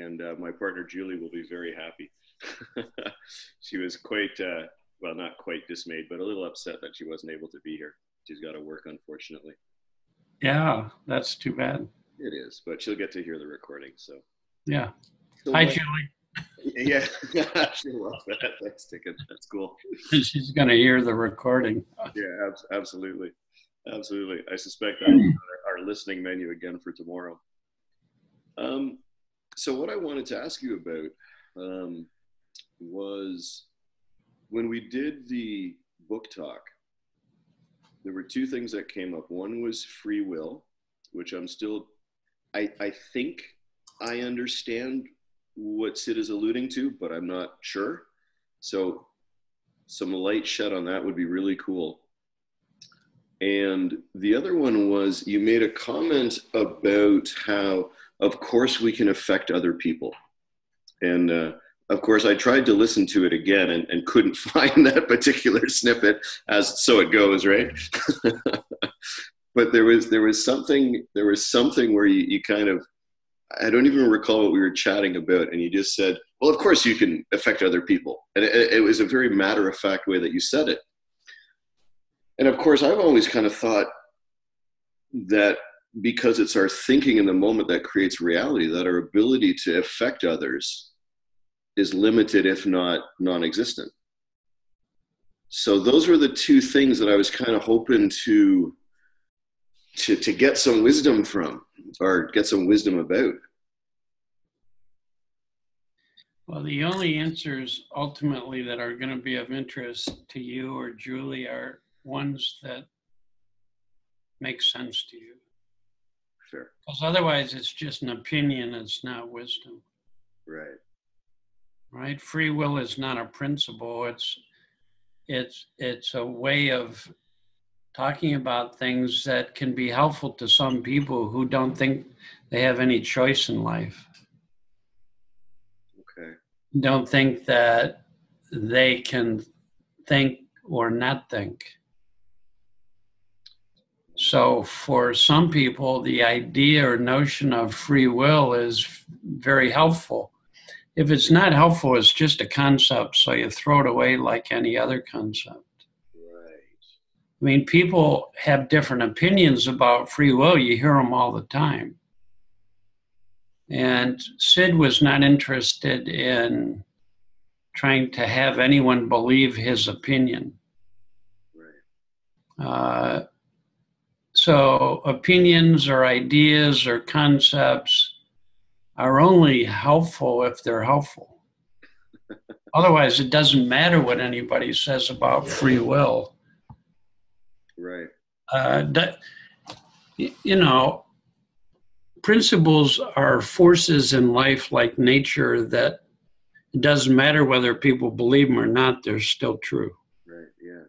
and my partner Julie will be very happy. She was quite, well, not quite dismayed, but a little upset that she wasn't able to be here. She's got to work, unfortunately. Yeah, that's too bad. It is, but she'll get to hear the recording. So yeah. So Hi, Julie. Yeah, she'll love that. Thanks, Dicken. That's cool. She's going to hear the recording. Yeah, absolutely. Absolutely. I suspect that will be our listening menu again for tomorrow. So what I wanted to ask you about was when we did the book talk, there were two things that came up. One was free will, which I'm still, I think I understand what Sid is alluding to, but I'm not sure. So some light shed on that would be really cool. And the other one was you made a comment about how, of course, we can affect other people. And of course, I tried to listen to it again and couldn't find that particular snippet, as so it goes, right? But there was something where you kind of, I don't even recall what we were chatting about, and you just said, well, of course you can affect other people. And it was a very matter-of-fact way that you said it. And of course, I've always kind of thought that because it's our thinking in the moment that creates reality, that our ability to affect others is limited, if not non-existent. So those were the two things that I was kind of hoping to get some wisdom from, or get some wisdom about. Well, the only answers ultimately that are going to be of interest to you or Julie are ones that make sense to you. Sure. Because otherwise it's just an opinion, it's not wisdom. Right. Right? Free will is not a principle. It's a way of talking about things that can be helpful to some people who don't think they have any choice in life. Okay. Don't think that they can think or not think. So for some people, the idea or notion of free will is very helpful. If it's not helpful, it's just a concept, so you throw it away like any other concept. I mean, people have different opinions about free will. You hear them all the time. And Sid was not interested in trying to have anyone believe his opinion. Right. So opinions or ideas or concepts are only helpful if they're helpful. Otherwise, it doesn't matter what anybody says about free will. Right. Principles are forces in life like nature that it doesn't matter whether people believe them or not, they're still true. Right, yeah.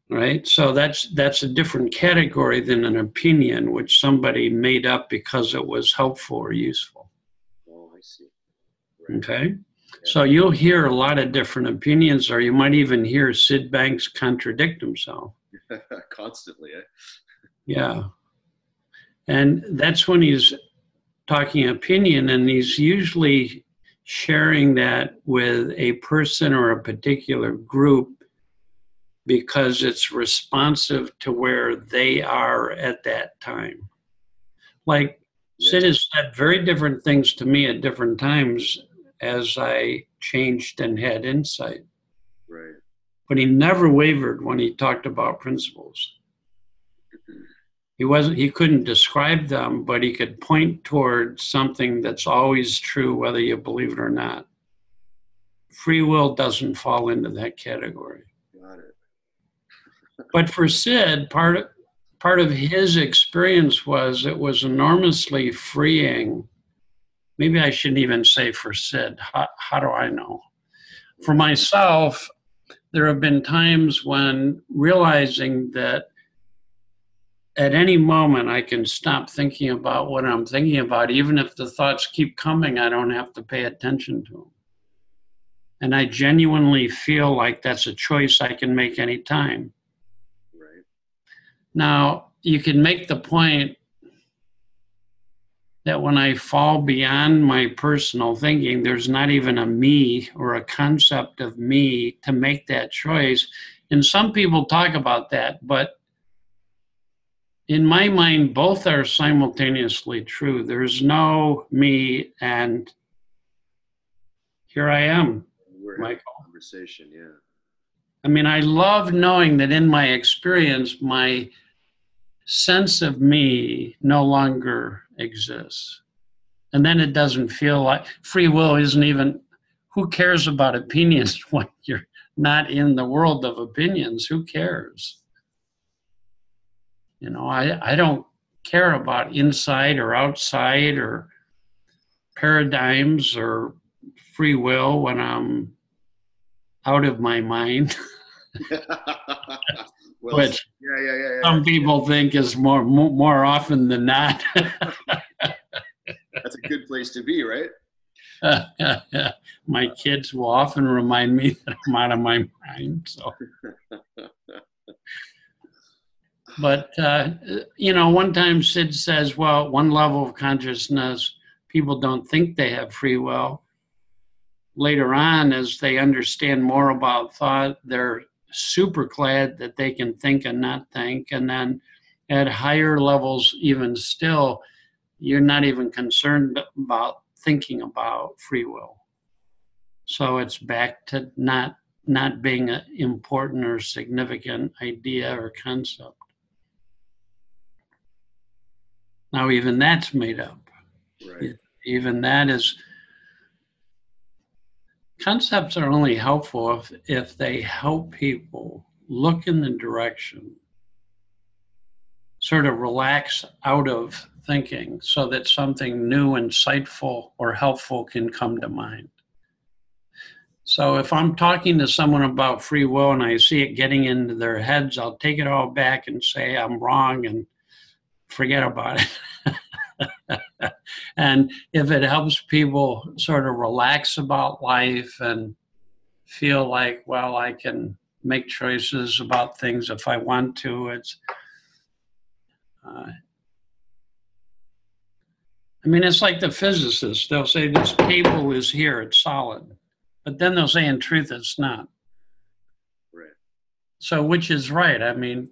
Right? So that's a different category than an opinion, which somebody made up because it was helpful or useful. Oh, I see. Right. Okay? Yeah. So you'll hear a lot of different opinions, or you might even hear Sid Banks contradict himself. Constantly, eh? Yeah. And that's when he's talking opinion, and he's usually sharing that with a person or a particular group because it's responsive to where they are at that time. Like Sid has said very different things to me at different times as I changed and had insight. Right. But he never wavered when he talked about principles. He couldn't describe them, but he could point towards something that's always true, whether you believe it or not. Free will doesn't fall into that category. Got it. But for Sid, part of his experience was it was enormously freeing. Maybe I shouldn't even say for Sid. How do I know? For myself, there have been times when realizing that at any moment I can stop thinking about what I'm thinking about. Even if the thoughts keep coming, I don't have to pay attention to them. And I genuinely feel like that's a choice I can make anytime. Right. Now, you can make the point that when I fall beyond my personal thinking, there's not even a me or a concept of me to make that choice. And some people talk about that, but in my mind, both are simultaneously true. There's no me, and here I am, We're having Michael. a conversation, yeah. I mean, I love knowing that in my experience, my sense of me no longer exists. And then it doesn't feel like free will isn't even, who cares about opinions when you're not in the world of opinions? Who cares? You know, I don't care about inside or outside or paradigms or free will when I'm out of my mind, Well, which yeah. some people think is more often than not. That's a good place to be, right? My kids will often remind me that I'm out of my mind. So, but you know, one time Sid says, "Well, at one level of consciousness, people don't think they have free will. Later on, as they understand more about thought, they're super glad that they can think and not think. And then at higher levels, even still, you're not even concerned about thinking about free will. So it's back to not being an important or significant idea or concept. Now, even that's made up. Right. Even that is, concepts are only helpful if they help people look in the direction, sort of relax out of thinking so that something new, insightful, or helpful can come to mind. So if I'm talking to someone about free will and I see it getting into their heads, I'll take it all back and say I'm wrong and forget about it. And if it helps people sort of relax about life and feel like, well, I can make choices about things if I want to, it's, I mean, it's like the physicists. They'll say this table is here, it's solid. But then they'll say in truth, it's not. Right. So which is right? I mean,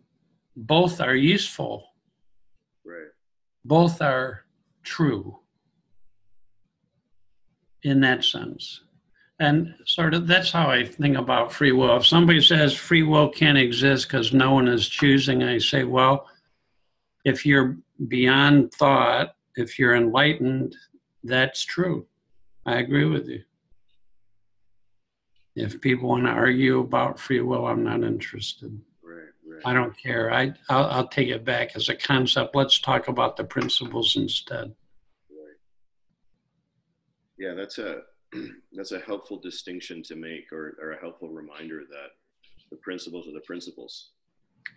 both are useful. Right. Both are true in that sense. And sort of that's how I think about free will. If somebody says free will can't exist because no one is choosing, I say, well, if you're beyond thought, if you're enlightened, that's true. I agree with you. If people want to argue about free will, I'm not interested. Right. I don't care. I'll take it back as a concept. Let's talk about the principles instead. Right. Yeah, that's a helpful distinction to make, or a helpful reminder that the principles are the principles.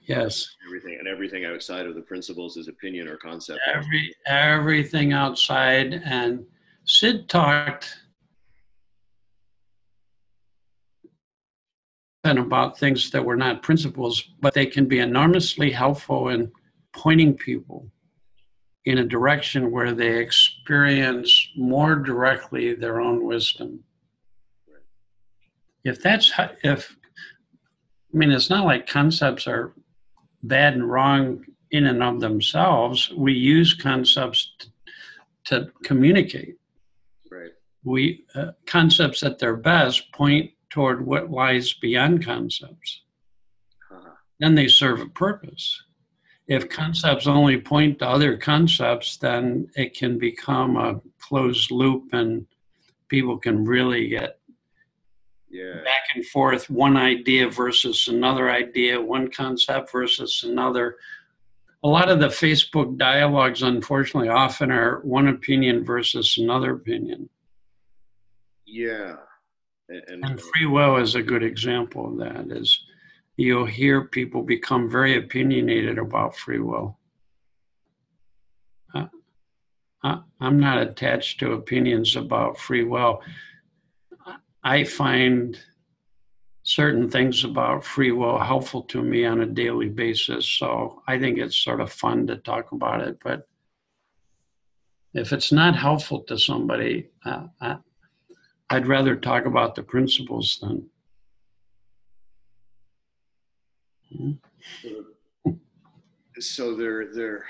Yes. Everything outside of the principles is opinion or concept. Everything outside. And Sid talked about things that were not principles, but they can be enormously helpful in pointing people in a direction where they experience more directly their own wisdom. If I mean, it's not like concepts are bad and wrong in and of themselves. We use concepts to communicate. Right. Concepts at their best point toward what lies beyond concepts. Then they serve a purpose. If concepts only point to other concepts, then it can become a closed loop and people can really get back and forth, one idea versus another idea, one concept versus another. A lot of the Facebook dialogues, unfortunately, often are one opinion versus another opinion. Yeah. And free will is a good example of that. Is you'll hear people become very opinionated about free will. I'm not attached to opinions about free will. I find certain things about free will helpful to me on a daily basis. So I think it's sort of fun to talk about it. But If it's not helpful to somebody, I'd rather talk about the principles than. So they're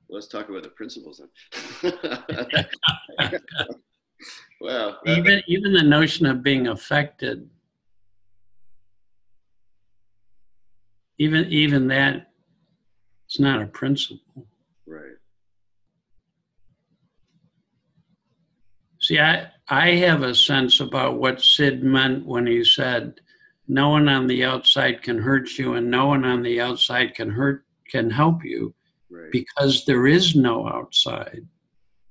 let's talk about the principles then. Wow. Even the notion of being affected, even that, it's not a principle. Right. See, I have a sense about what Sid meant when he said, no one on the outside can hurt you and no one on the outside can help you, right, because there is no outside.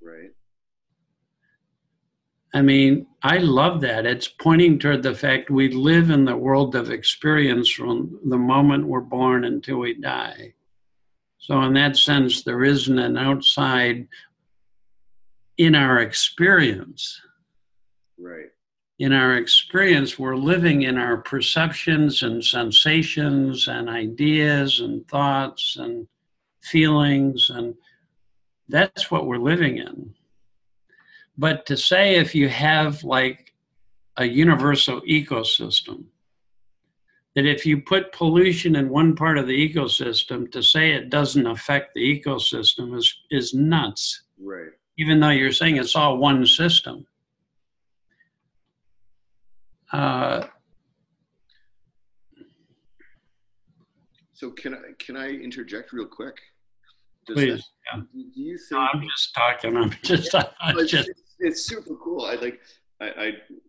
Right. I mean, I love that. It's pointing toward the fact we live in the world of experience from the moment we're born until we die. So in that sense, there isn't an outside in our experience. Right. In our experience, we're living in our perceptions and sensations and ideas and thoughts and feelings, and that's what we're living in. But to say if you have like a universal ecosystem, that if you put pollution in one part of the ecosystem, to say it doesn't affect the ecosystem is nuts. Right. Even though you're saying it's all one system. So can I interject real quick? Please. Do you think? No, I'm just talking. It's super cool. I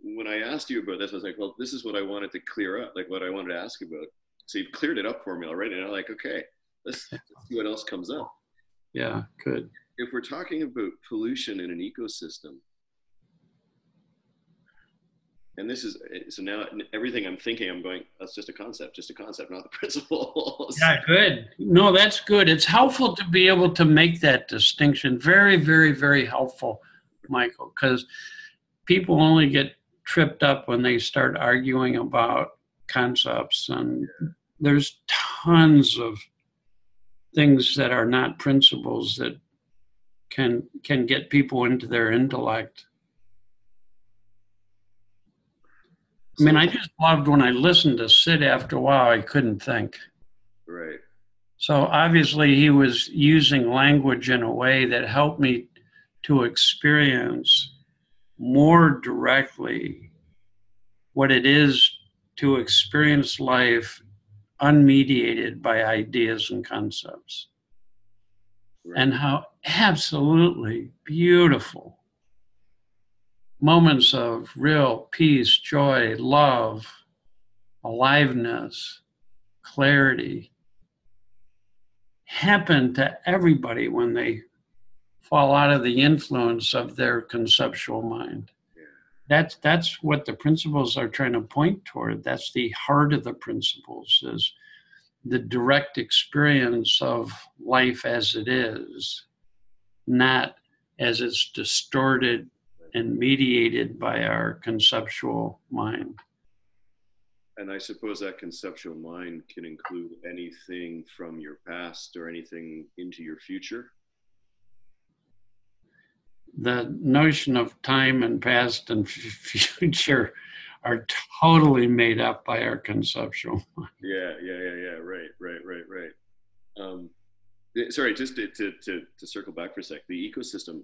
when I asked you about this, I was like, well, this is what I wanted to clear up, like what I wanted to ask about. So you've cleared it up for me already, and I'm like, okay, let's see what else comes up. Yeah, good. If we're talking about pollution in an ecosystem, and this is, so now everything I'm thinking, I'm going, that's just a concept, not the principles. Yeah, good. No, that's good. It's helpful to be able to make that distinction. Very, very, very helpful, Michael, because people only get tripped up when they start arguing about concepts, and there's tons of things that are not principles that can get people into their intellect. I mean, I just loved when I listened to Sid. After a while, I couldn't think. Right. So obviously he was using language in a way that helped me to experience more directly what it is to experience life unmediated by ideas and concepts. Right. And how absolutely beautiful moments of real peace, joy, love, aliveness, clarity happen to everybody when they fall out of the influence of their conceptual mind. That's what the principles are trying to point toward. That's the heart of the principles, is the direct experience of life as it is, not as it's distorted and mediated by our conceptual mind. And I suppose that conceptual mind can include anything from your past or anything into your future. The notion of time and past and future are totally made up by our conceptual mind. Yeah. Right. Sorry, just to circle back for a sec, the ecosystem,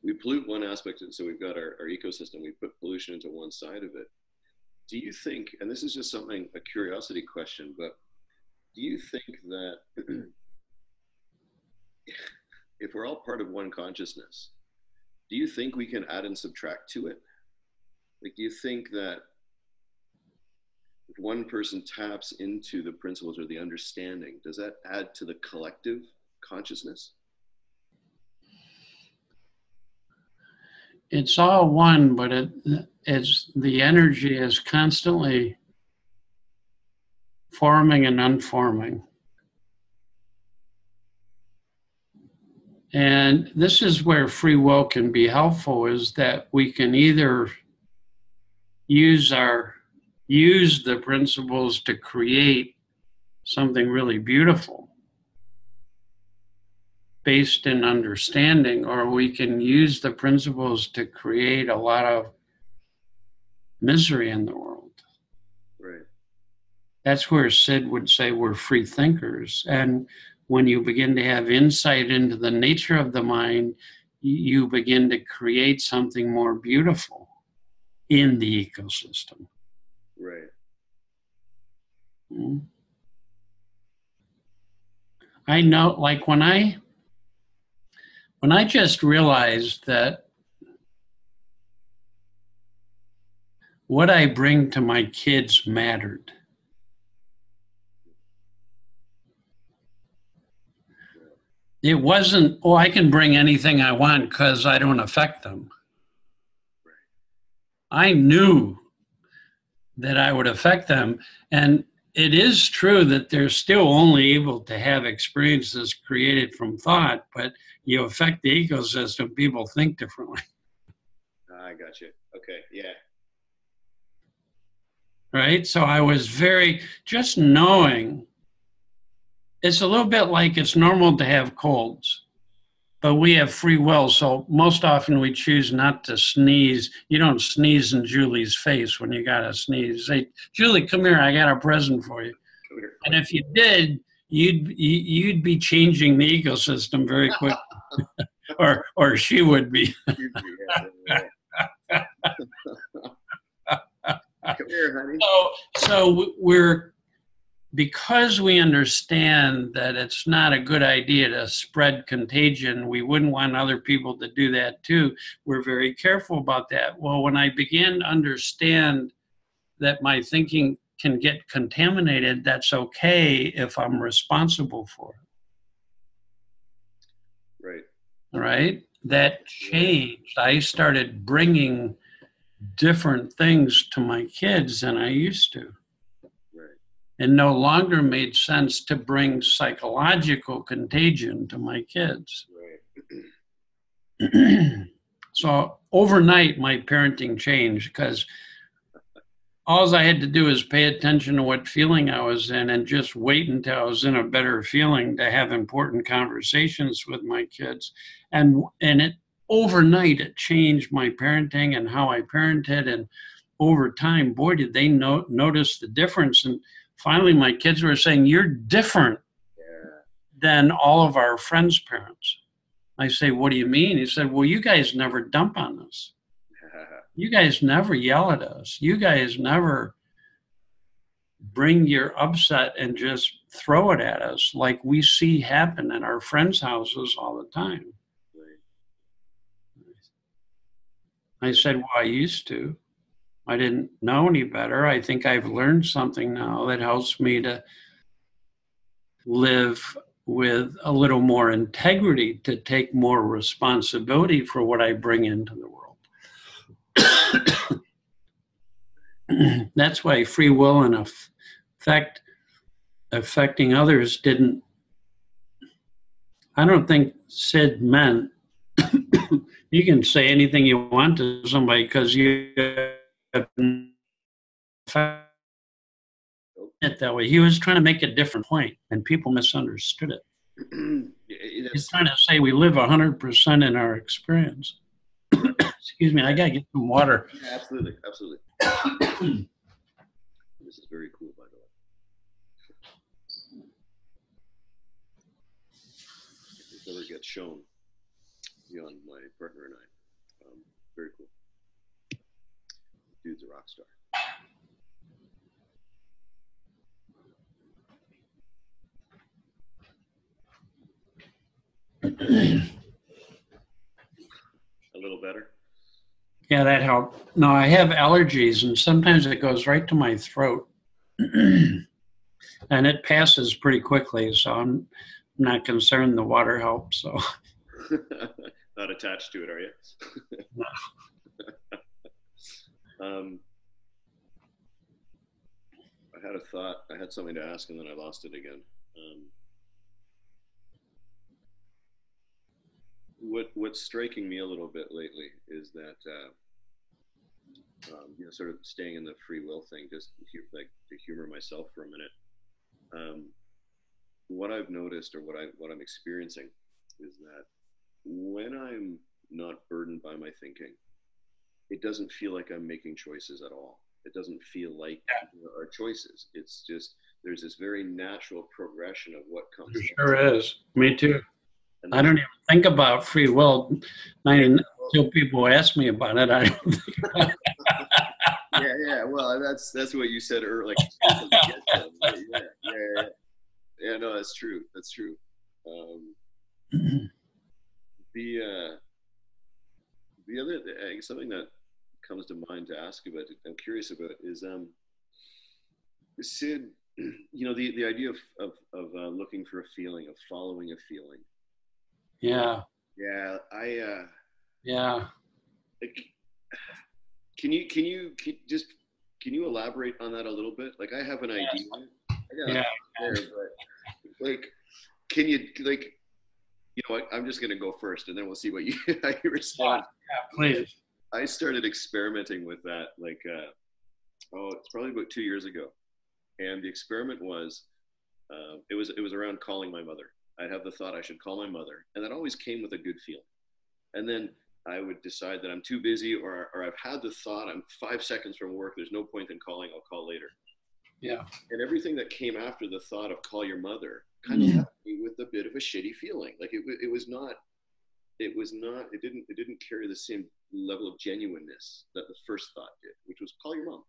we pollute one aspect, so we've got our ecosystem, we put pollution into one side of it. Do you think, and this is just something, a curiosity question, but do you think that if we're all part of one consciousness, do you think we can add and subtract to it? Like, do you think that if one person taps into the principles or the understanding, does that add to the collective consciousness? It's all one, but it's the energy is constantly forming and unforming. And this is where free will can be helpful, is that we can either use the principles to create something really beautiful, based in understanding, or we can use the principles to create a lot of misery in the world. Right. That's where Sid would say we're free thinkers. And when you begin to have insight into the nature of the mind, you begin to create something more beautiful in the ecosystem. Right. Mm. I know, like when I just realized that what I bring to my kids mattered. It wasn't, oh, I can bring anything I want because I don't affect them. I knew that I would affect them. And it is true that they're still only able to have experiences created from thought, but you affect the ecosystem, people think differently. I got you. Okay. Yeah. Right? So I was just knowing, it's a little bit like it's normal to have colds, but we have free will. So most often we choose not to sneeze. You don't sneeze in Julie's face when you got to sneeze. Say, Julie, come here. I got a present for you. Come here. And if you did, you'd be changing the ecosystem very quickly, or she would be. Come here, honey. So because we understand that it's not a good idea to spread contagion, we wouldn't want other people to do that too. We're very careful about that. Well, when I began to understand that my thinking can get contaminated, that's okay if I'm responsible for it. Right. Right? That changed. I started bringing different things to my kids than I used to. Right. It no longer made sense to bring psychological contagion to my kids. Right. So overnight, my parenting changed because all I had to do is pay attention to what feeling I was in and just wait until I was in a better feeling to have important conversations with my kids. And it overnight, it changed my parenting and how I parented. And over time, boy, did they notice the difference. And finally, my kids were saying, you're different than all of our friends' parents. I say, what do you mean? He said, well, you guys never dump on us. You guys never yell at us. You guys never bring your upset and just throw it at us like we see happen in our friends' houses all the time. I said, well, I used to. I didn't know any better. I think I've learned something now that helps me to live with a little more integrity, to take more responsibility for what I bring into the world. That's why free will and affecting others didn't, I don't think Sid meant you can say anything you want to somebody because you have it that way. He was trying to make a different point and people misunderstood it. He's trying to say we live 100% in our experience. Excuse me, I gotta get some water. Yeah, absolutely, absolutely. This is very cool, by the way. If this ever gets shown beyond my partner and I, very cool. Dude's a rock star. A little better? Yeah, that helped. No, I have allergies and sometimes it goes right to my throat. And it passes pretty quickly, so I'm not concerned the water helps. So not attached to it, are you? I had a thought. I had something to ask, and then I lost it again. What's striking me a little bit lately is that sort of staying in the free will thing, just like to humor myself for a minute. What I've noticed, or what I'm experiencing, is that when I'm not burdened by my thinking, it doesn't feel like I'm making choices at all. It doesn't feel like there are choices. It's just, there's this very natural progression of what comes It next. sure is. Me too. And I don't even think about free will. Until people ask me about it, I don't think about it. Yeah. Well, that's what you said earlier. Yeah. No, that's true. That's true. The other something that comes to mind to ask about, I'm curious about, is Sid, the idea of looking for a feeling, of following a feeling. Yeah. Yeah, Yeah. Can you elaborate on that a little bit? Like, I have an idea. Yeah. There, but like, can you, like, you know what? I'm just gonna go first, and then we'll see what how you respond. Yeah, please. I started experimenting with that, like, it's probably about 2 years ago, and the experiment was, it was around calling my mother. I'd have the thought I should call my mother, and that always came with a good feeling. And then I would decide that I'm too busy, or I've had the thought, I'm 5 seconds from work, there's no point in calling, I'll call later. Yeah. And everything that came after the thought of call your mother kind of left me with a bit of a shitty feeling. Like, it didn't carry the same level of genuineness that the first thought did, which was call your mom.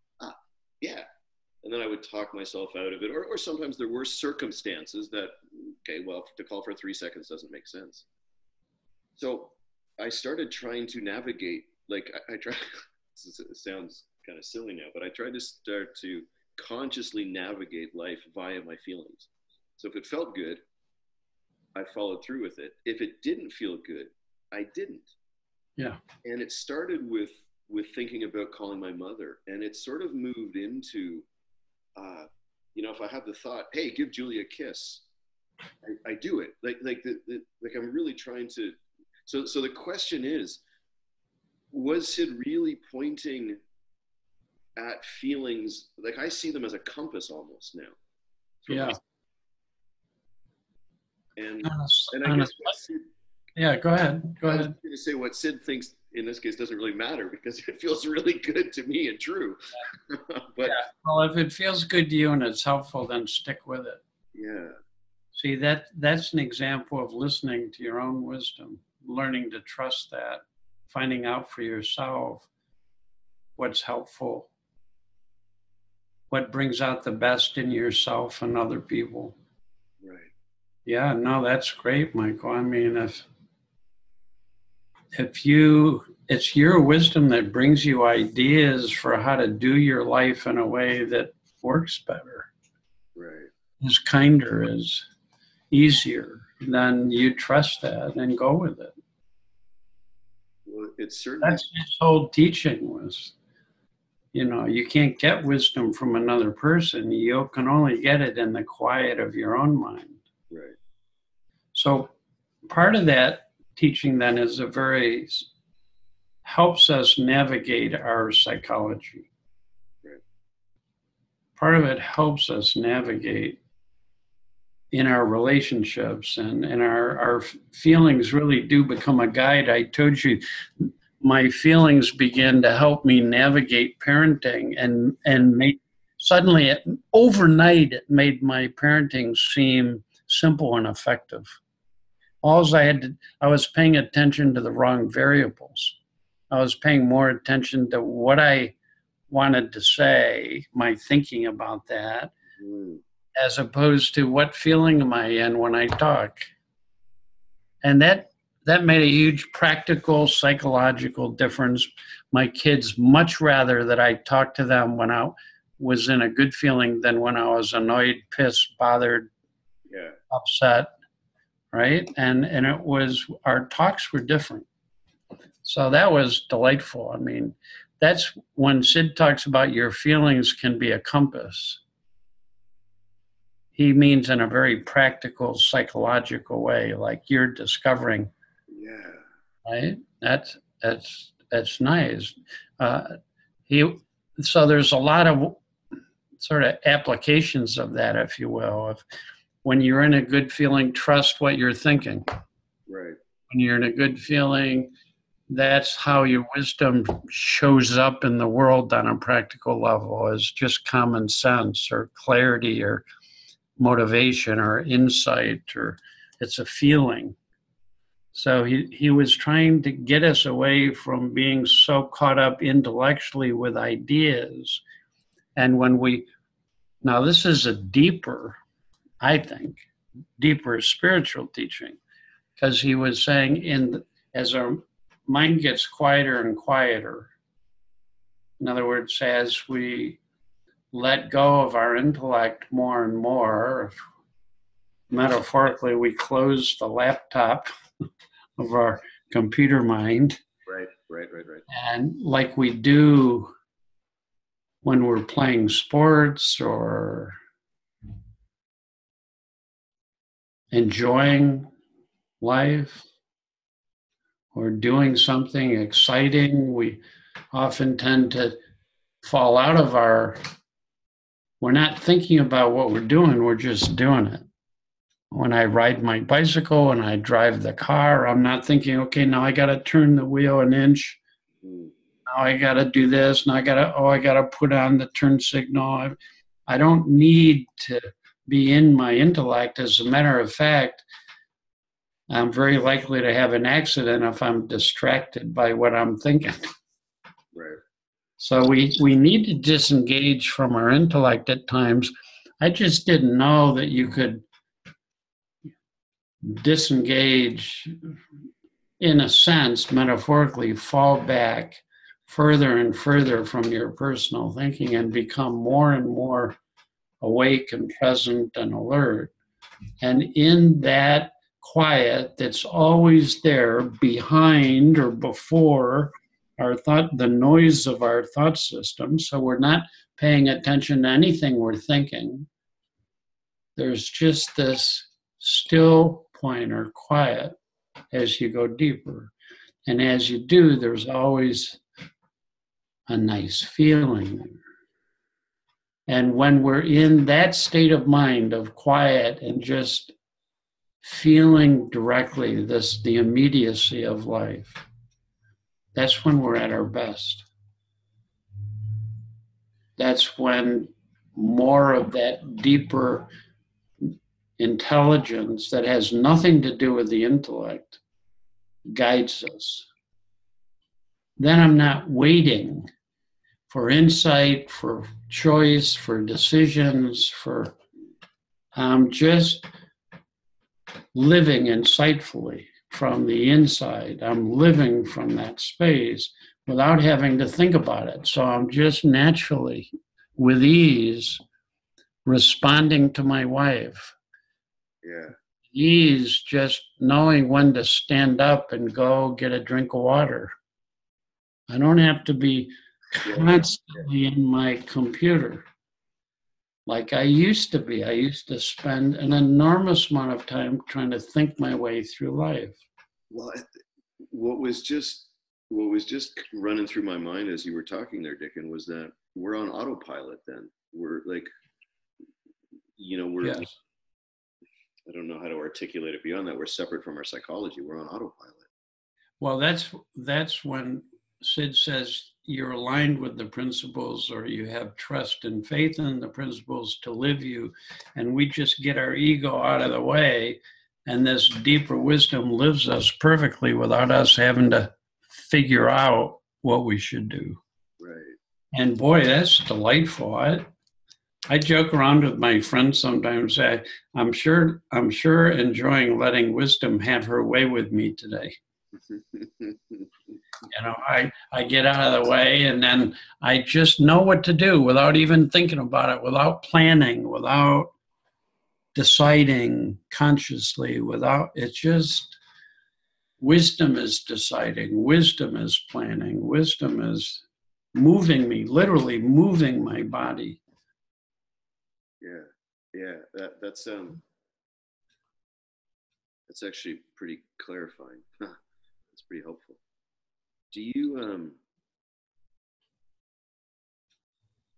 Yeah. And then I would talk myself out of it, or sometimes there were circumstances that, okay, well, to call for 3 seconds doesn't make sense. So I started trying to navigate, like, I try, it sounds kind of silly now, but I tried to start to consciously navigate life via my feelings. So if it felt good, I followed through with it. If it didn't feel good, I didn't. Yeah. And it started with thinking about calling my mother, and it sort of moved into, if I have the thought, hey, give Julie a kiss, I do it. Like I'm really trying to. So the question is, was Sid really pointing at feelings? Like, I see them as a compass almost now. Yeah. And I guess Sid, yeah, go ahead. I was going to say what Sid thinks in this case doesn't really matter, because it feels really good to me and true. But well, if it feels good to you and it's helpful, then stick with it. Yeah. See, that's an example of listening to your own wisdom, learning to trust that, finding out for yourself what's helpful, what brings out the best in yourself and other people. Right. Yeah, no, that's great, Michael. I mean, if it's your wisdom that brings you ideas for how to do your life in a way that works better, right, is kinder, is easier, then you trust that and go with it. Well, it's certainly, that's his whole teaching was, you can't get wisdom from another person. You can only get it in the quiet of your own mind. Right. So part of that teaching then is helps us navigate our psychology. Right. Part of it helps us navigate in our relationships, and our feelings really do become a guide. I told you, my feelings began to help me navigate parenting, and suddenly overnight it made my parenting seem simple and effective. I was paying attention to the wrong variables. I was paying more attention to what I wanted to say, my thinking about that, as opposed to what feeling am I in when I talk. And that made a huge practical, psychological difference. My kids much rather that I talk to them when I was in a good feeling than when I was annoyed, pissed, bothered, upset. Right? And it was, our talks were different. So that was delightful. I mean, that's when Sid talks about your feelings can be a compass. He means in a very practical, psychological way, like you're discovering. Yeah. Right? That's nice. So there's a lot of sort of applications of that, if you will. When you're in a good feeling, trust what you're thinking. Right. When you're in a good feeling, that's how your wisdom shows up in the world on a practical level, as just common sense or clarity or motivation or insight, or it's a feeling. So he was trying to get us away from being so caught up intellectually with ideas. And now this is a deeper, I think, deeper spiritual teaching, because he was saying as our mind gets quieter and quieter, in other words, as we let go of our intellect more and more, metaphorically, we close the laptop of our computer mind. Right. And like we do when we're playing sports or enjoying life or doing something exciting, we often tend to fall out of we're not thinking about what we're doing, we're just doing it. When I ride my bicycle and I drive the car, I'm not thinking, okay, now I got to turn the wheel an inch. Now I got to do this. Now I got to put on the turn signal. I don't need to be in my intellect. As a matter of fact, I'm very likely to have an accident if I'm distracted by what I'm thinking. Right. So we need to disengage from our intellect at times. I just didn't know that you could disengage, in a sense, metaphorically, fall back further and further from your personal thinking and become more and more awake and present and alert. And in that quiet that's always there behind or before our thought, the noise of our thought system, so we're not paying attention to anything we're thinking. There's just this still point or quiet as you go deeper. And as you do, there's always a nice feeling there. And when we're in that state of mind of quiet and just feeling directly the immediacy of life, that's when we're at our best. That's when more of that deeper intelligence that has nothing to do with the intellect guides us. Then I'm not waiting for insight, for choice, for decisions, I'm just living insightfully from the inside. I'm living from that space without having to think about it. So I'm just naturally, with ease, responding to my wife. Yeah. Ease, just knowing when to stand up and go get a drink of water. I don't have to be constantly in my computer like I used to be. I used to spend an enormous amount of time trying to think my way through life. Well, what was just running through my mind as you were talking there, Dicken, was that we're on autopilot then. We're like, Yes. I don't know how to articulate it beyond that. We're separate from our psychology. We're on autopilot. Well, that's when Sid says you're aligned with the principles, or you have trust and faith in the principles to live you. And we just get our ego out of the way, and this deeper wisdom lives us perfectly without us having to figure out what we should do. Right. And boy, that's delightful. I joke around with my friends sometimes. I'm sure enjoying letting wisdom have her way with me today. I get out of the way, and then I just know what to do without even thinking about it, without planning, without deciding consciously, it's just wisdom is deciding, wisdom is planning, wisdom is moving me, literally moving my body. Yeah, that's actually pretty clarifying. That's pretty helpful. Do you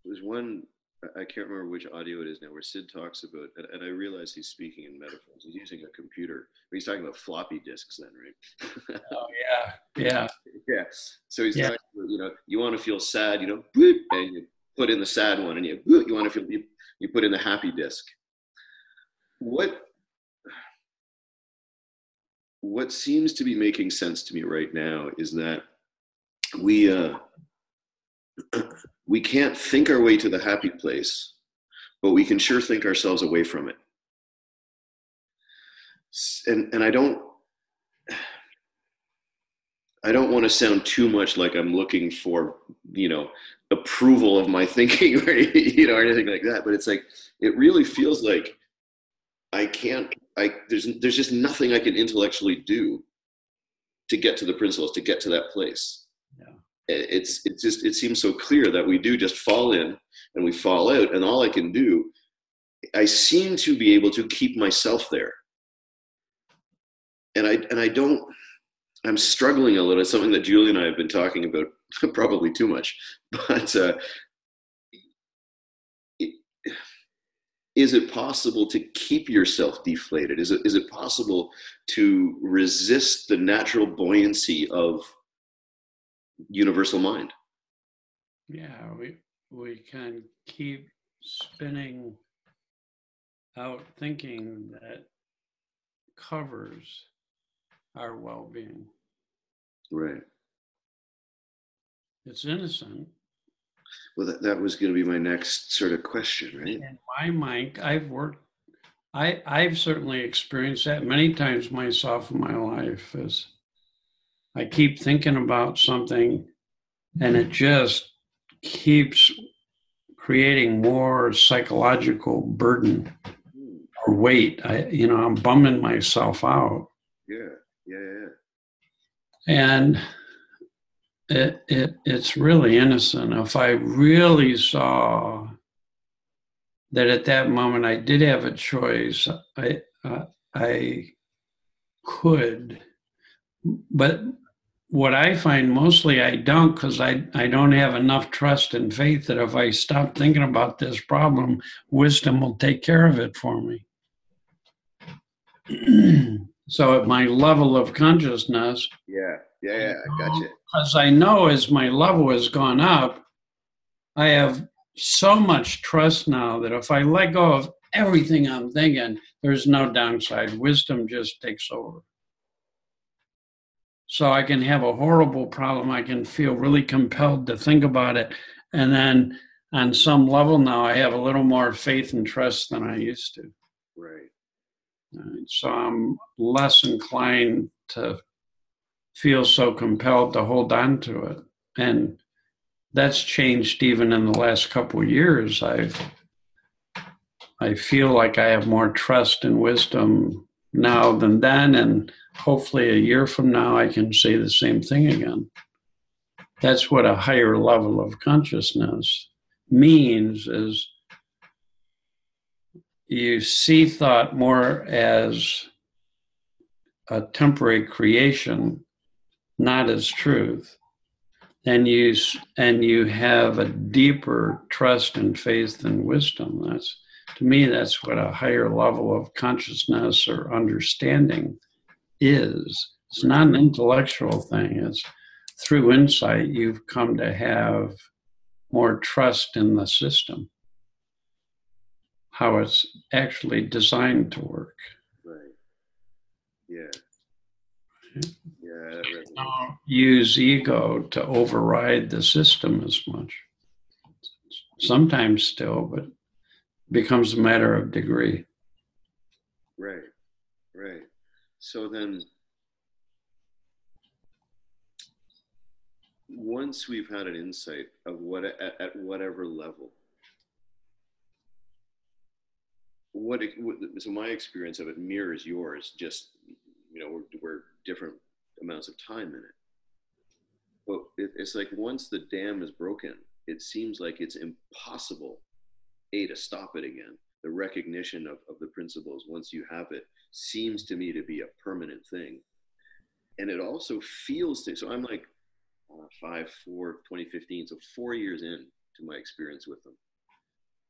there's one I can't remember which audio it is now, where Sid talks about, and I realize he's speaking in metaphors. He's using a computer. He's talking about floppy disks then, right? Oh, yeah. Yeah. Yeah. So he's Yeah. talking about, you want to feel sad, boop, and you put in the sad one, and boop, you want to feel, you put in the happy disk. What seems to be making sense to me right now is that we can't think our way to the happy place, but we can sure think ourselves away from it. And I don't want to sound too much like I'm looking for, approval of my thinking or, or anything like that. But it's like, it really feels like there's just nothing I can intellectually do to get to the principles, to get to that place. Yeah. It seems so clear that we do just fall in and we fall out, and all I can do, I seem to be able to keep myself there. And I'm struggling a little. It's something that Julie and I have been talking about probably too much, but is it possible to keep yourself deflated? Is it possible to resist the natural buoyancy of universal mind? Yeah, we can keep spinning out thinking that covers our well-being. Right. It's innocent. Well, that was going to be my next sort of question, right? In my mind, I've certainly experienced that many times myself in my life. Is I keep thinking about something, and it just keeps creating more psychological burden or weight. I'm bumming myself out. Yeah. And it's really innocent. If I really saw that at that moment I did have a choice, I could. But what I find mostly I don't, because I don't have enough trust and faith that if I stop thinking about this problem, wisdom will take care of it for me. So at my level of consciousness, yeah, I gotcha. Because I know as my level has gone up, I have so much trust now that if I let go of everything I'm thinking, there's no downside. Wisdom just takes over. So I can have a horrible problem. I can feel really compelled to think about it. And then on some level now, I have a little more faith and trust than I used to. Right. So I'm less inclined to feel so compelled to hold on to it. And that's changed even in the last couple of years. I feel like I have more trust and wisdom now than then, and hopefully a year from now I can say the same thing again. That's what a higher level of consciousness means, is you see thought more as a temporary creation, not as truth. And you have a deeper trust and faith and wisdom. To me, that's what a higher level of consciousness or understanding is. It's not an intellectual thing. It's through insight, you've come to have more trust in the system, how it's actually designed to work. Right. Yeah. Yeah. Don't use ego to override the system as much. Sometimes still, but becomes a matter of degree. Right. So then, once we've had an insight of what at whatever level, so my experience of it mirrors yours. Just we're different amounts of time in it. But it's like once the dam is broken, it seems like it's impossible to stop it again. The recognition of the principles, once you have it, seems to me to be a permanent thing. And it also feels, so I'm like 2015, so 4 years in to my experience with them.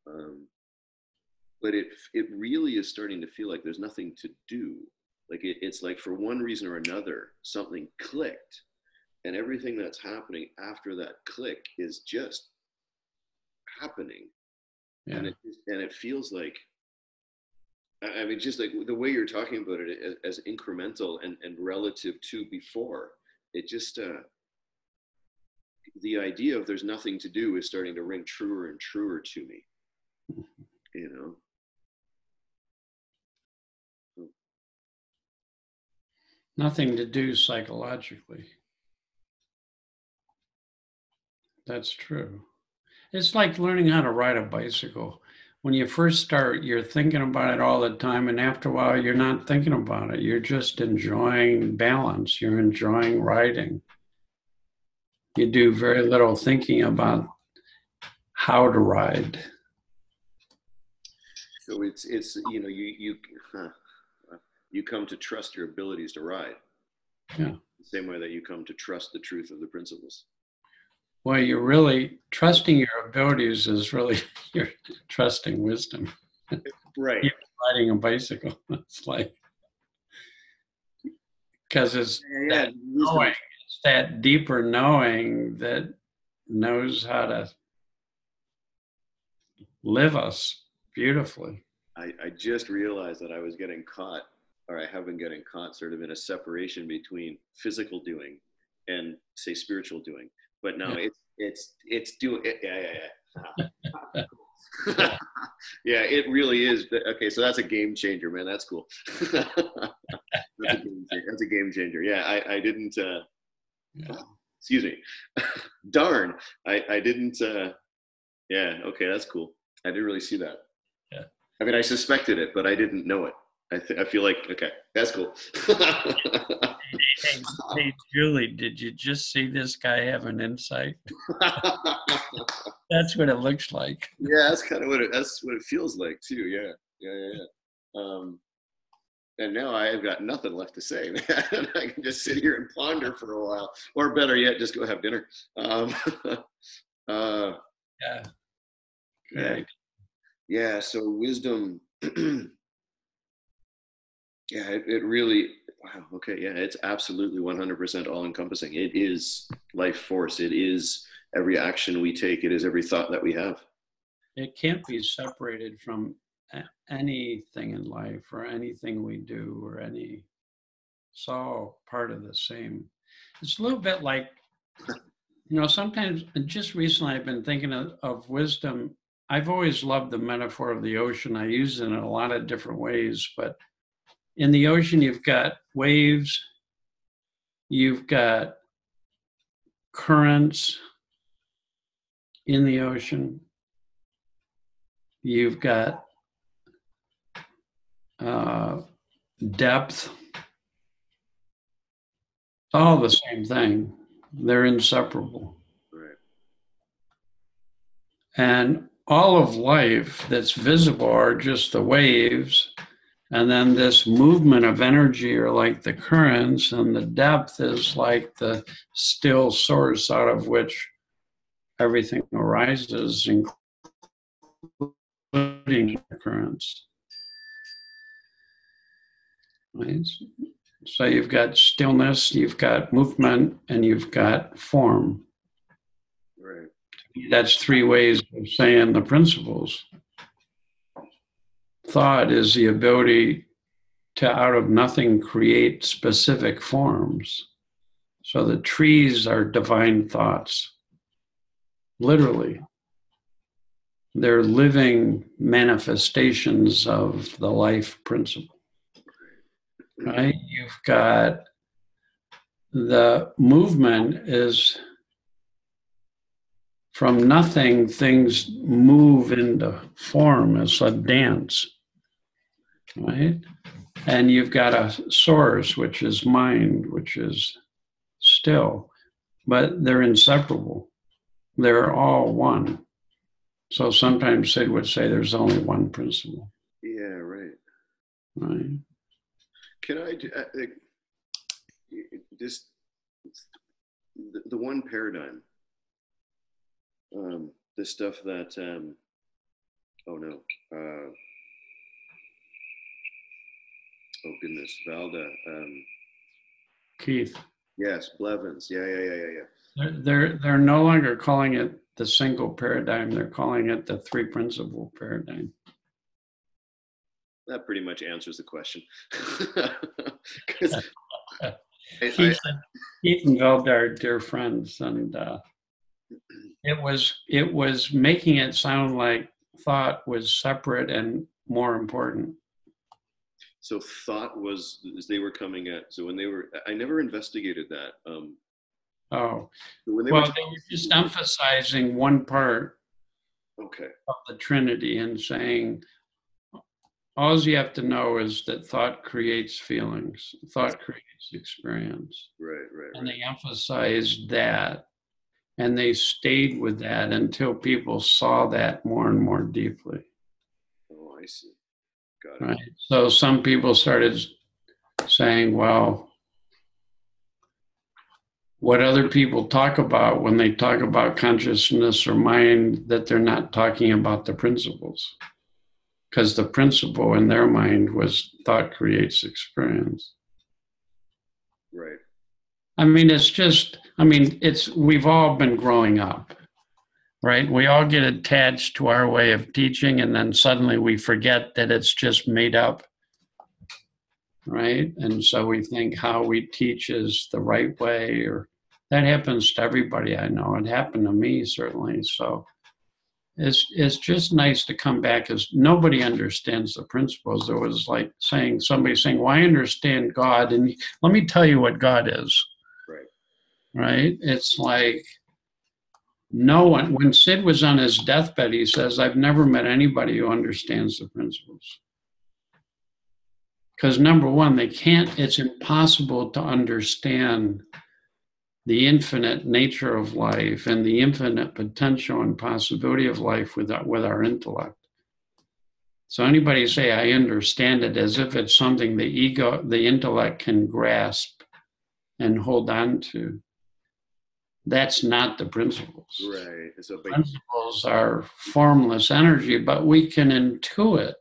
But it really is starting to feel like there's nothing to do. Like it's like for one reason or another, something clicked, and everything that's happening after that click is just happening. Yeah. And it feels like, I mean, just like the way you're talking about it as incremental and relative to before, it just, the idea of there's nothing to do is starting to ring truer and truer to me, you know? Nothing to do psychologically. That's true. It's like learning how to ride a bicycle. When you first start, you're thinking about it all the time, and after a while, you're not thinking about it. You're just enjoying balance. You're enjoying riding. You do very little thinking about how to ride. So it's you know, you come to trust your abilities to ride. Yeah. The same way that you come to trust the truth of the principles. Well, you're really trusting your abilities is really you're trusting wisdom. Right. You're riding a bicycle. It's like, because it's that knowing, it's that deeper knowing that knows how to live us beautifully. I just realized that I was getting caught, or I have been getting caught sort of in a separation between physical doing and say spiritual doing. But no, it's doing it. Yeah. Yeah, it really is. Okay, so that's a game changer, man. That's cool. That's a game changer. Yeah, I didn't excuse me. Darn. I didn't yeah, okay, that's cool. I didn't really see that. Yeah. I mean, I suspected it, but I didn't know it. I feel like, okay, that's cool. Hey, Julie, did you just see this guy have an insight? That's what it looks like. Yeah, that's kind of what it feels like too. Yeah. And now I've got nothing left to say, man. I can just sit here and ponder for a while, or better yet, just go have dinner. Yeah. Right. Yeah. So wisdom. Yeah, it really, wow. Okay. Yeah. It's absolutely 100% all encompassing. It is life force. It is every action we take. It is every thought that we have. It can't be separated from anything in life or anything we do or any, it's all part of the same. It's a little bit like, sometimes, just recently I've been thinking of wisdom. I've always loved the metaphor of the ocean. I use it in a lot of different ways, but in the ocean, you've got waves, you've got currents in the ocean, you've got depth, all the same thing. They're inseparable. Right. And all of life that's visible are just the waves. And then this movement of energy are like the currents, and the depth is like the still source out of which everything arises, including the currents. Right? So you've got stillness, you've got movement, and you've got form. Right. That's three ways of saying the principles. Thought is the ability to, out of nothing, create specific forms. So the trees are divine thoughts. Literally. They're living manifestations of the life principle. Right? You've got the movement is from nothing, things move into form. It's a dance. Right? And you've got a source, which is mind, which is still, but they're inseparable. They're all one. So sometimes Sid would say there's only one principle. Yeah, right. Right. Can I just the one paradigm, the stuff that Oh no. Oh goodness, Valda. Keith. Yes, Blevins. Yeah. They're no longer calling it the single paradigm. They're calling it the three principle paradigm. That pretty much answers the question. 'Cause Keith and Velda are dear friends, and it was making it sound like thought was separate and more important. so thought was, as they were coming at, so when they were, I never investigated that. Oh, So when they well, were they were just emphasizing one part okay, of the Trinity and saying, all you have to know is that thought creates feelings, thought creates experience. right. And they emphasized that, and they stayed with that until people saw that more and more deeply. Oh, I see. Got it. Right. So some people started saying, well, what other people talk about when they talk about consciousness or mind, that they're not talking about the principles. Because the principle in their mind was thought creates experience. Right. I mean, we've all been growing up, right? We all get attached to our way of teaching, and then suddenly we forget that it's just made up, right? And so we think how we teach is the right way, or that happens to everybody I know. It happened to me, certainly. So it's just nice to come back, as nobody understands the principles. There was like somebody saying, well, I understand God, and let me tell you what God is. Right? It's like no one, when Sid was on his deathbed, he says, I've never met anybody who understands the principles. Because number one, it's impossible to understand the infinite nature of life and the infinite potential and possibility of life with our intellect. So anybody say, I understand it, as if it's something the intellect can grasp and hold on to. That's not the principles. Right. So, principles are formless energy, but we can intuit.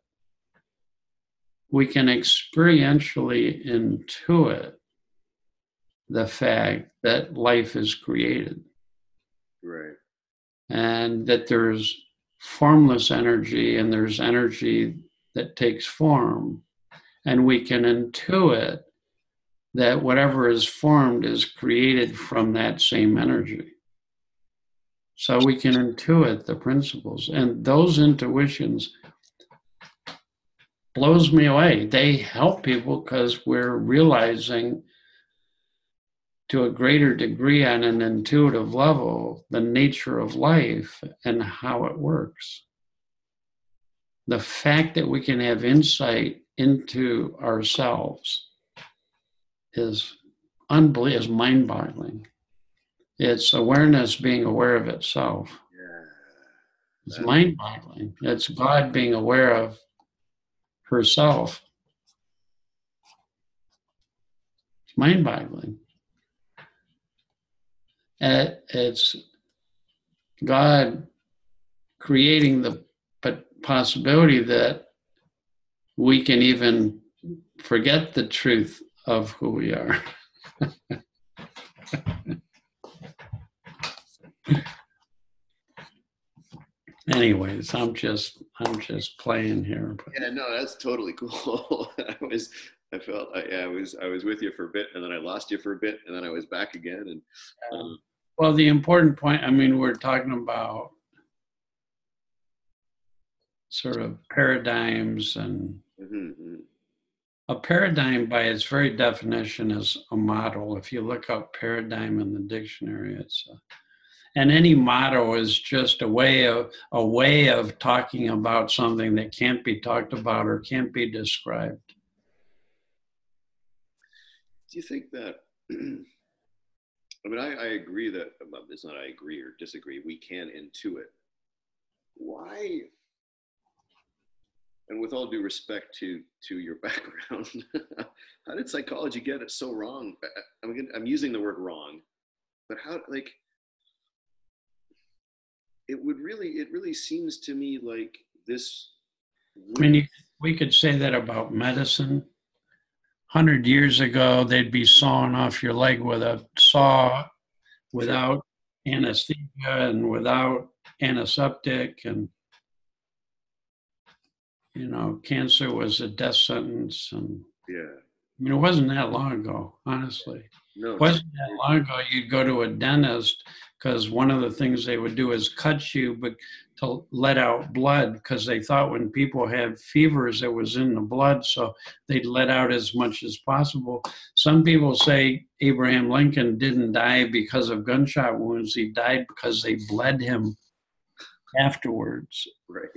We can experientially intuit the fact that life is created. Right. And that there's formless energy and there's energy that takes form. And we can intuit that whatever is formed is created from that same energy. So we can intuit the principles. And those intuitions blows me away. They help people because we're realizing to a greater degree on an intuitive level the nature of life and how it works. The fact that we can have insight into ourselves is unbelievable, is mind-boggling. It's awareness being aware of itself. Yeah. It's mind-boggling. It's God being aware of herself. It's mind-boggling. It's God creating the possibility that we can even forget the truth of who we are. Anyways, I'm just playing here. But. Yeah, no, that's totally cool. I was with you for a bit, and then I lost you for a bit, and then I was back again. And well, the important point, I mean, we're talking about sort of paradigms, and a paradigm by its very definition is a model. If you look up paradigm in the dictionary, and any motto is just a way of talking about something that can't be talked about or can't be described. Do you think that, I mean, I agree that, it's not I agree or disagree, we can intuit. Why, and with all due respect to your background, how did psychology get it so wrong? I'm using the word wrong, but how, like, it really seems to me like this. I mean, we could say that about medicine. 100 years ago, they'd be sawing off your leg with a saw without anesthesia and without antiseptic, and you know, cancer was a death sentence. And Yeah. I mean, it wasn't that long ago, honestly. No, It wasn't that long ago you'd go to a dentist because one of the things they would do is cut you, but to let out blood, because they thought when people had fevers, it was in the blood, so they'd let out as much as possible. Some people say Abraham Lincoln didn't die because of gunshot wounds. He died because they bled him afterwards. right.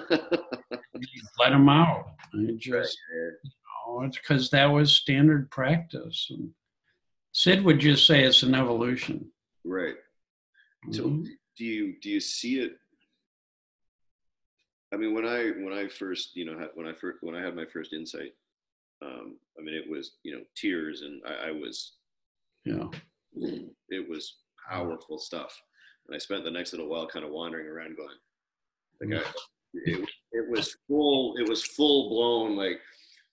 He let him out. It just, it's because that was standard practice. And Sid would just say it's an evolution. Right. So do you see it? I mean, when I first, you know, when I had my first insight, I mean, it was, you know, tears, and I was, Yeah, it was powerful stuff. And I spent the next little while kind of wandering around going, like, it was full blown, like,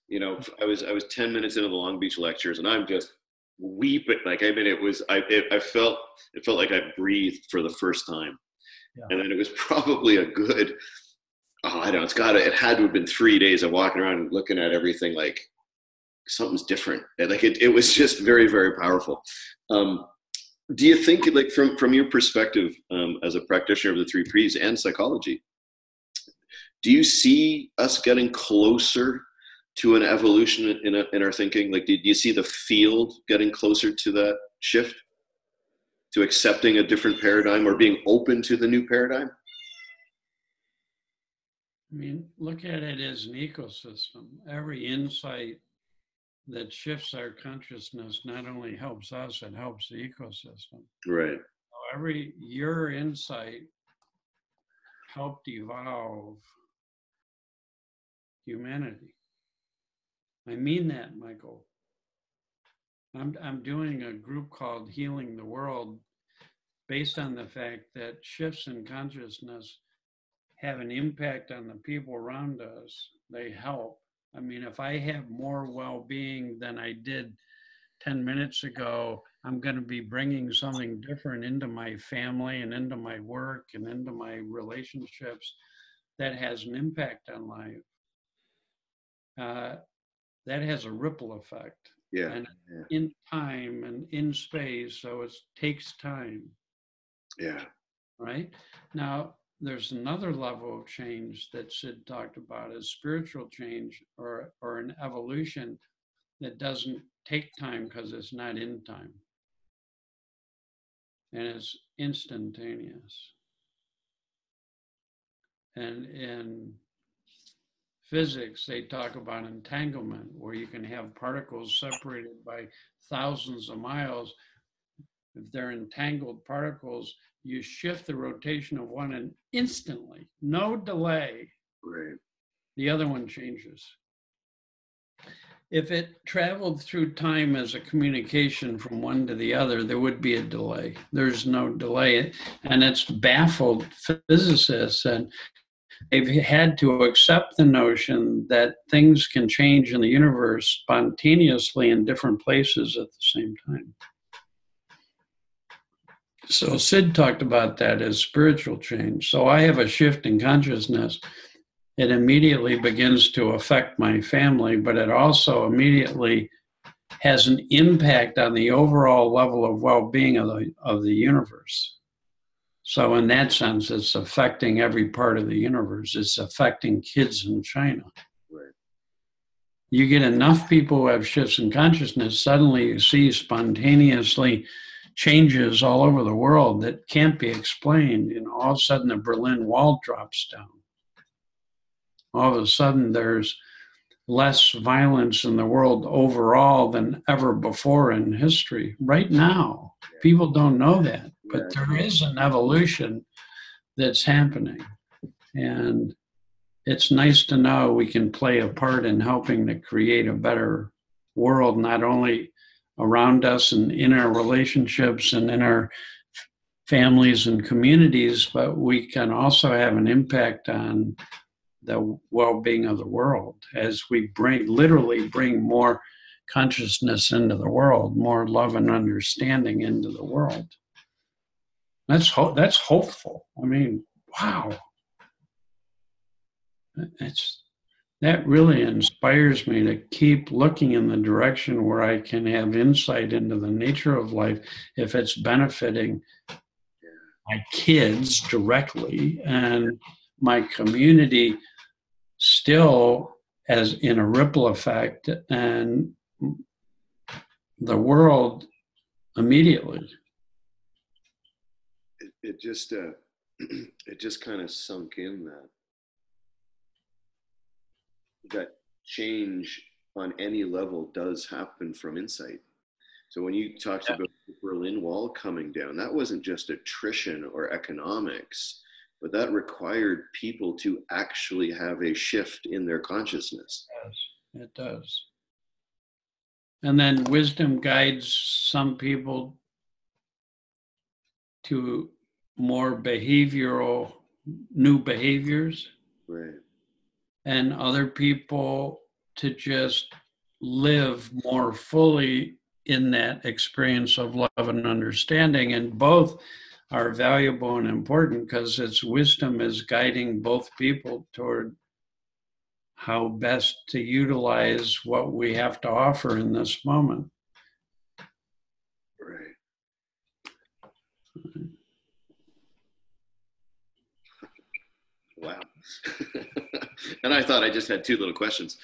you know, I was 10 minutes into the Long Beach lectures, and I'm just weeping. Like, I mean, I felt like I breathed for the first time. Yeah. And then it was probably a good, I don't know, it had to have been 3 days of walking around and looking at everything like something's different. Like it was just very, very powerful. Do you think, like, from your perspective, as a practitioner of the three P's and psychology, do you see us getting closer to an evolution in our thinking? Like, do you see the field getting closer to that shift, to accepting a different paradigm or being open to the new paradigm? I mean, look at it as an ecosystem. Every insight that shifts our consciousness not only helps us, it helps the ecosystem. Right. So your insight helped evolve humanity. I mean that, Michael. I'm doing a group called Healing the World based on the fact that shifts in consciousness have an impact on the people around us. They help. I mean, if I have more well-being than I did 10 minutes ago, I'm going to be bringing something different into my family and into my work and into my relationships that has an impact on life. That has a ripple effect. Yeah. And in time and in space, so it takes time. Yeah. Right? Now, there's another level of change that Sid talked about, is spiritual change or an evolution that doesn't take time because it's not in time. And it's instantaneous. And in physics, they talk about entanglement, where you can have particles separated by thousands of miles. If they're entangled particles, you shift the rotation of one, and instantly, no delay, right, the other one changes. If it traveled through time as a communication from one to the other, there would be a delay. There's no delay, and it's baffled physicists, and they've had to accept the notion that things can change in the universe spontaneously in different places at the same time. So Sid talked about that as spiritual change. So I have a shift in consciousness. It immediately begins to affect my family, but it also immediately has an impact on the overall level of well-being of the universe. So in that sense, it's affecting every part of the universe. It's affecting kids in China. Right. You get enough people who have shifts in consciousness, suddenly you see spontaneously changes all over the world that can't be explained. You know, all of a sudden the Berlin Wall drops down. All of a sudden there's less violence in the world overall than ever before in history. Right now, people don't know that, but there is an evolution that's happening. And it's nice to know we can play a part in helping to create a better world, not only around us and in our relationships and in our families and communities, but we can also have an impact on the well-being of the world as we literally bring more consciousness into the world, more love and understanding into the world. That's hopeful. I mean, wow. That really inspires me to keep looking in the direction where I can have insight into the nature of life if it's benefiting my kids directly and my community still as in a ripple effect and the world immediately. It just it just kind of sunk in that change on any level does happen from insight. So when you talked about the Berlin Wall coming down, that wasn't just attrition or economics, but that required people to actually have a shift in their consciousness. It does. And then wisdom guides some people to more behavioral, new behaviors. Right. And other people to just live more fully in that experience of love and understanding. And both are valuable and important because its wisdom is guiding both people toward how best to utilize what we have to offer in this moment. Right. Wow. And I thought I just had two little questions.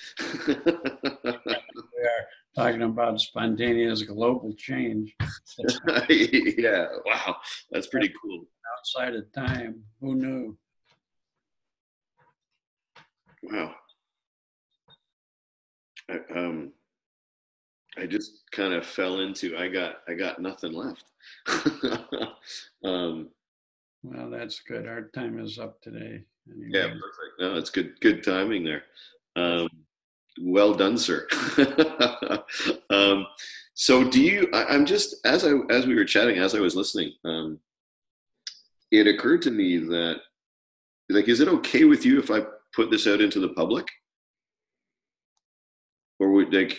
We are talking about spontaneous global change. Yeah, wow. That's pretty cool. Outside of time. Who knew? Wow. I just kind of fell into I got nothing left. Well, that's good. Our time is up today. Anyway. Yeah, perfect. No, it's good timing there. Well done, sir. So do you, I'm just, as we were chatting, as I was listening, it occurred to me that, like, is it okay with you if I put this out into the public? Or would, like,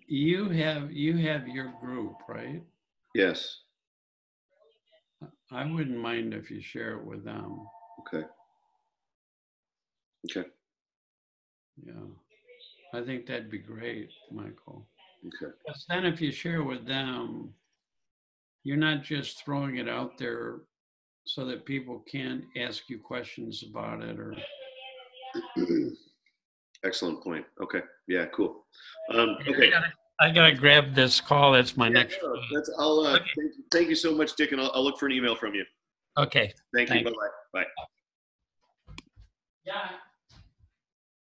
you have your group, right? yes. I wouldn't mind if you share it with them. Okay. Okay. Yeah. I think that'd be great, Michael. Okay. Because then if you share with them, you're not just throwing it out there so that people can't ask you questions about it or. Excellent point. Okay. Yeah, cool. Okay. I gotta grab this call. That's my next. No, okay. Thank you so much, Dick, and I'll look for an email from you. Okay. Thank you. Bye-bye. Bye. Yeah.